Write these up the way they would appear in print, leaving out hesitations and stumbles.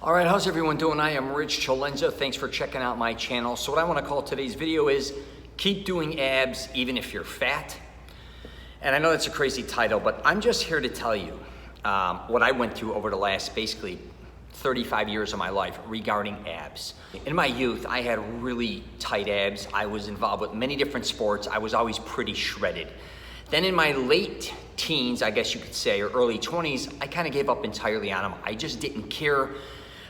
All right, how's everyone doing? I am Rich CELENZA. Thanks for checking out my channel. So what I want to call today's video is keep doing abs even if you're fat. And I know that's a crazy title, but I'm just here to tell you what I went through over the last basically 35 years of my life regarding abs. In my youth, I had really tight abs. I was involved with many different sports. I was always pretty shredded. Then in my late teens, I guess you could say, or early 20s, I kind of gave up entirely on them. I just didn't care.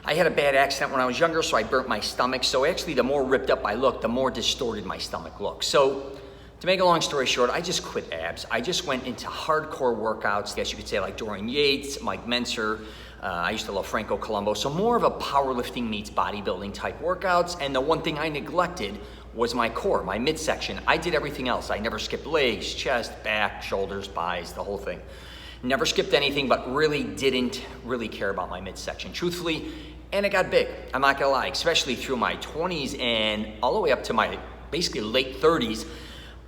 I had a bad accident when I was younger, so I burnt my stomach. So actually, the more ripped up I looked, the more distorted my stomach looked. So to make a long story short, I just quit abs. I just went into hardcore workouts, I guess you could say, like Dorian Yates, Mike Menser. I used to love Franco Colombo. So more of a powerlifting meets bodybuilding type workouts. And the one thing I neglected was my core, my midsection. I did everything else. I never skipped legs, chest, back, shoulders, thighs, the whole thing. Never skipped anything, but really didn't really care about my midsection, truthfully. And it got big, I'm not gonna lie, especially through my 20s and all the way up to my basically late 30s.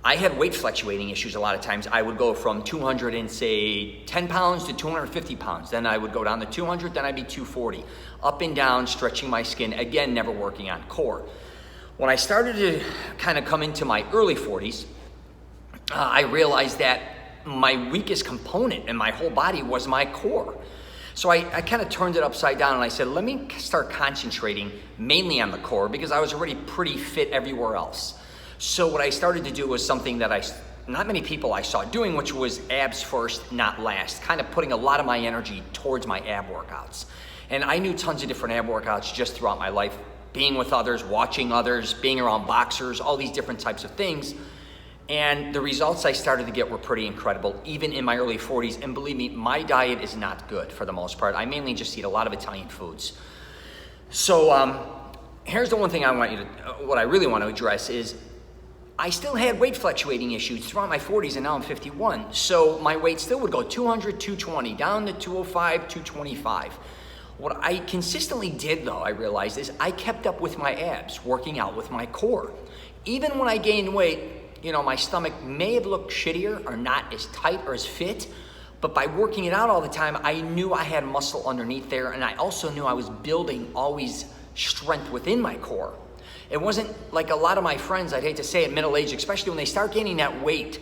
I had weight fluctuating issues a lot of times. I would go from 210 pounds to 250 pounds. Then I would go down to 200, then I'd be 240. Up and down, stretching my skin, again, never working on core. When I started to kind of come into my early 40s, I realized that my weakest component in my whole body was my core. So I kind of turned it upside down and I said, let me start concentrating mainly on the core because I was already pretty fit everywhere else. So what I started to do was something that not many people I saw doing, which was abs first, not last, kind of putting a lot of my energy towards my ab workouts. And I knew tons of different ab workouts just throughout my life, being with others, watching others, being around boxers, all these different types of things. And the results I started to get were pretty incredible, even in my early 40s. And believe me, my diet is not good for the most part. I mainly just eat a lot of Italian foods. So here's the one thing what I really want to address is I still had weight fluctuating issues throughout my 40s, and now I'm 51. So my weight still would go 200, 220, down to 205, 225. What I consistently did, though, I realized, is I kept up with my abs, working out with my core. Even when I gained weight, you know, my stomach may have looked shittier or not as tight or as fit, but by working it out all the time, I knew I had muscle underneath there, and I also knew I was building always strength within my core. It wasn't like a lot of my friends, I'd hate to say it, middle age, especially when they start gaining that weight,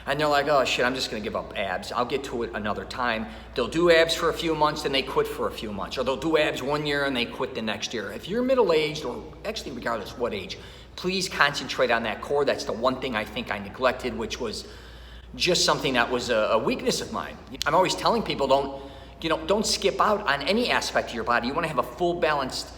and they're like, oh shit, I'm just gonna give up abs. I'll get to it another time. They'll do abs for a few months, then they quit for a few months, or they'll do abs 1 year and they quit the next year. If you're middle-aged, or actually regardless what age, please concentrate on that core. That's the one thing I think I neglected, which was just something that was a weakness of mine. I'm always telling people, don't skip out on any aspect of your body. You want to have a full balanced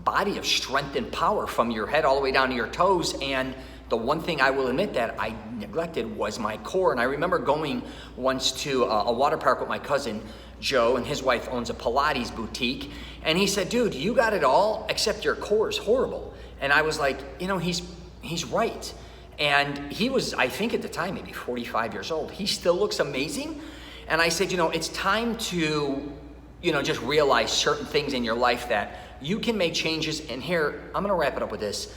body of strength and power from your head all the way down to your toes. And the one thing I will admit that I neglected was my core. And I remember going once to a water park with my cousin, Joe, and his wife owns a Pilates boutique. And he said, dude, you got it all except your core is horrible. And I was like, you know, he's right. And he was, I think at the time, maybe 45 years old. He still looks amazing. And I said, you know, it's time to, you know, just realize certain things in your life that you can make changes. And here, I'm gonna wrap it up with this.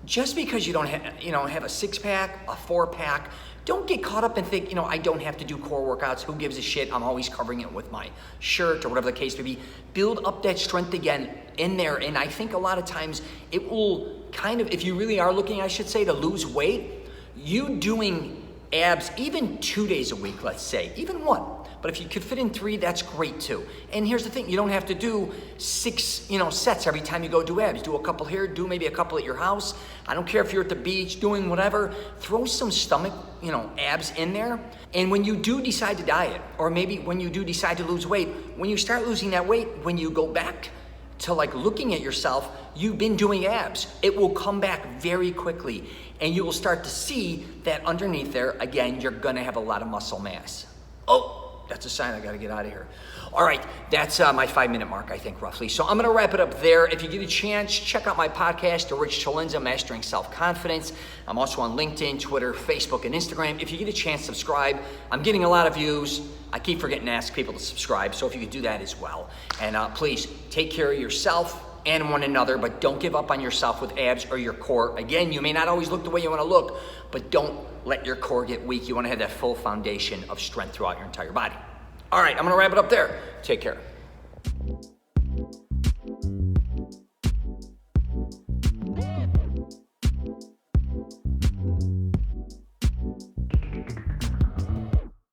Just because you don't have a 6-pack, a 4-pack, don't get caught up and think, you know, I don't have to do core workouts. Who gives a shit? I'm always covering it with my shirt or whatever the case may be. Build up that strength again in there. And I think a lot of times it will kind of, if you really are looking, I should say, to lose weight, you doing abs even 2 days a week, let's say, even 1. But if you could fit in 3, that's great too. And here's the thing, you don't have to do 6, sets every time you go do abs. Do a couple here, do maybe a couple at your house. I don't care if you're at the beach doing whatever, throw some stomach, abs in there. And when you do decide to diet, or maybe when you do decide to lose weight, when you start losing that weight, when you go back to like looking at yourself, you've been doing abs. It will come back very quickly. And you will start to see that underneath there, again, you're gonna have a lot of muscle mass. Oh, that's a sign I gotta get out of here. All right, that's my 5-minute mark, I think, roughly. So I'm gonna wrap it up there. If you get a chance, check out my podcast, The Rich CELENZA, Mastering Self-Confidence. I'm also on LinkedIn, Twitter, Facebook, and Instagram. If you get a chance, subscribe. I'm getting a lot of views. I keep forgetting to ask people to subscribe, so if you could do that as well. And please, take care of yourself and one another, but don't give up on yourself with abs or your core. Again, you may not always look the way you wanna look, but don't let your core get weak. You wanna have that full foundation of strength throughout your entire body. All right, I'm gonna wrap it up there. Take care.